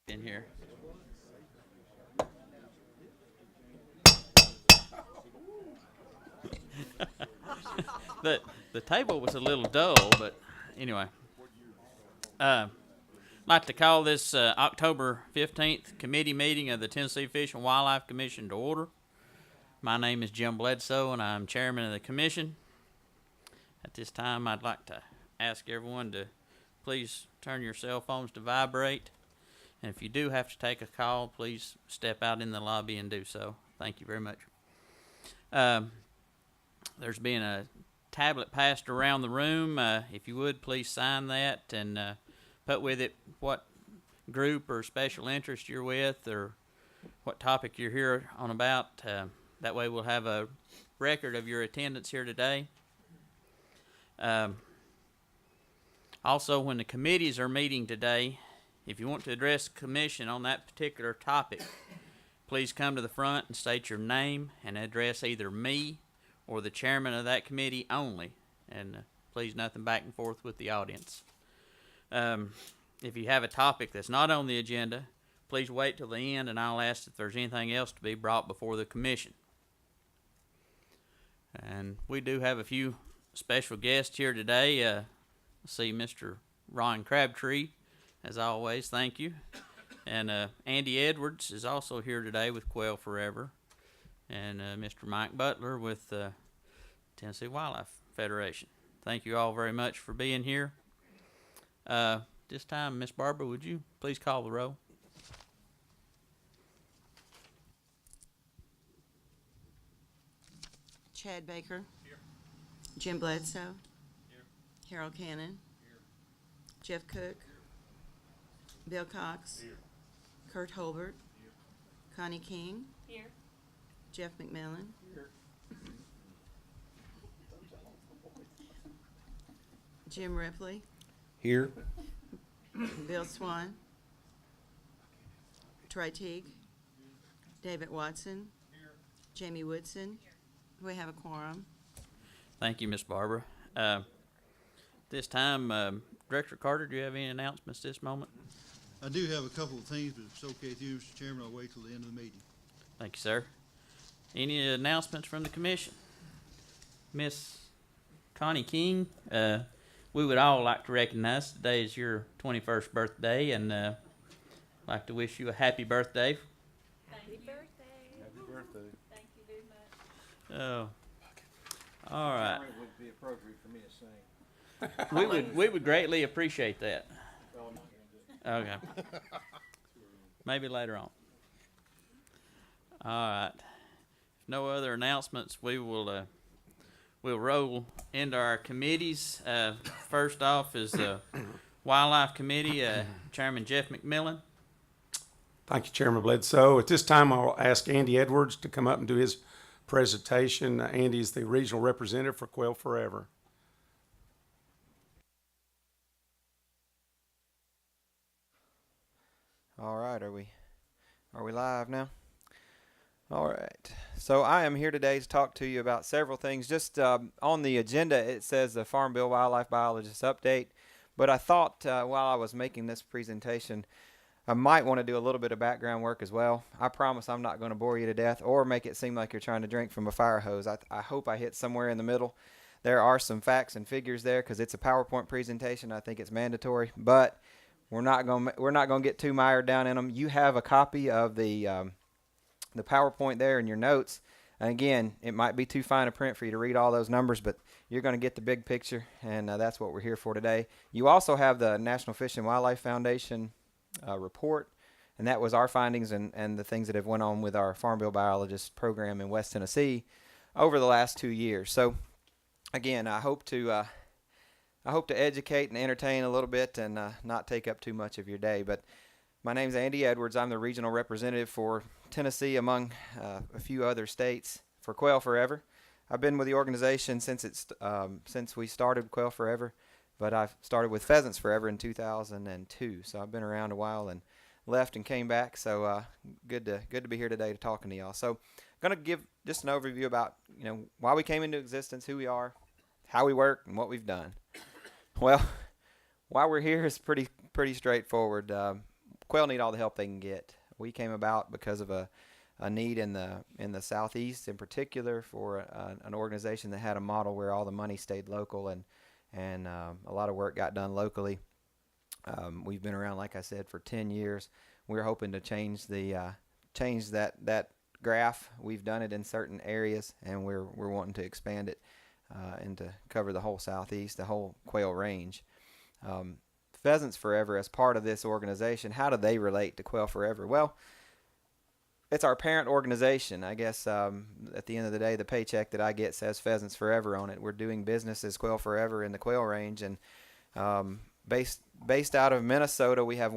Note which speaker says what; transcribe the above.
Speaker 1: In here. the the table was a little dull, but anyway. I'd like to call this October 15th committee meeting of the Tennessee Fish and Wildlife Commission to order. My name is Jim Bledsoe, and I'm chairman of the commission. At this time, I'd like to ask everyone to please turn your cell phones to vibrate. And if you do have to take a call, please step out in the lobby and do so. Thank you very much. There's been a tablet passed around the room. If you would, please sign that and put with it what group or special interest you're with or what topic you're here on about. That way we'll have a record of your attendance here today. Also, when the committees are meeting today, if you want to address the commission on that particular topic, please come to the front and state your name and address either me or the chairman of that committee only. And please nothing back and forth with the audience. If you have a topic that's not on the agenda, please wait till the end and I'll ask if there's anything else to be brought before the commission. And we do have a few special guests here today. See Mr. Ron Crabtree, as always, thank you. And Andy Edwards is also here today with Quail Forever. And Mr. Mike Butler with Tennessee Wildlife Federation. Thank you all very much for being here. This time, Miss Barbara, would you please call the roll?
Speaker 2: Chad Baker. Here. Jim Bledsoe. Here. Harold Cannon. Here. Jeff Cook. Here. Bill Cox. Here. Kurt Holbert. Here. Connie King. Here. Jeff McMillan. Here. Jim Ripley.
Speaker 3: Here.
Speaker 2: Bill Swan. Trey Teague. David Watson. Here. Jamie Woodson. Here. We have a quorum.
Speaker 1: Thank you, Miss Barbara. This time, Director Carter, do you have any announcements this moment?
Speaker 4: I do have a couple of things, but if it's okay with you, Mr. Chairman, I'll wait till the end of the meeting.
Speaker 1: Thank you, sir. Any announcements from the commission? Miss Connie King, we would all like to recognize today is your 21st birthday, and like to wish you a happy birthday.
Speaker 5: Happy birthday.
Speaker 3: Happy birthday.
Speaker 5: Thank you very much.
Speaker 1: Oh, all right.
Speaker 3: It would be appropriate for me to sing.
Speaker 1: We would greatly appreciate that. Okay. Maybe later on. All right. If no other announcements, we'll roll into our committees. First off is the Wildlife Committee, Chairman Jeff McMillan.
Speaker 6: Thank you, Chairman Bledsoe. At this time, I'll ask Andy Edwards to come up and do his presentation. Andy is the regional representative for Quail Forever.
Speaker 7: All right, are we live now? All right. So I am here today to talk to you about several things. Just on the agenda, it says the Farm Bill Wildlife Biologist Update. But I thought while I was making this presentation, I might want to do a little bit of background work as well. I promise I'm not going to bore you to death or make it seem like you're trying to drink from a fire hose. I hope I hit somewhere in the middle. There are some facts and figures there because it's a PowerPoint presentation. I think it's mandatory, but we're not going to get too mired down in them. You have a copy of the PowerPoint there in your notes. And again, it might be too fine a print for you to read all those numbers, but you're going to get the big picture, and that's what we're here for today. You also have the National Fish and Wildlife Foundation report, and that was our findings and the things that have went on with our Farm Bill Biologist program in West Tennessee over the last 2 years. So again, I hope to educate and entertain a little bit and not take up too much of your day. But my name's Andy Edwards. I'm the regional representative for Tennessee among a few other states for Quail Forever. I've been with the organization since we started Quail Forever, but I started with Pheasants Forever in 2002. So I've been around a while and left and came back. So good to be here today to talking to y'all. So I'm going to give just an overview about why we came into existence, who we are, how we work, and what we've done. Well, why we're here is pretty straightforward. Quail need all the help they can get. We came about because of a need in the southeast, in particular, for an organization that had a model where all the money stayed local and a lot of work got done locally. We've been around, like I said, for 10 years. We're hoping to change that graph. We've done it in certain areas, and we're wanting to expand it and to cover the whole southeast, the whole quail range. Pheasants Forever, as part of this organization, how do they relate to Quail Forever? Well, it's our parent organization. I guess at the end of the day, the paycheck that I get says Pheasants Forever on it. We're doing business as Quail Forever in the quail range, and based out of Minnesota, we have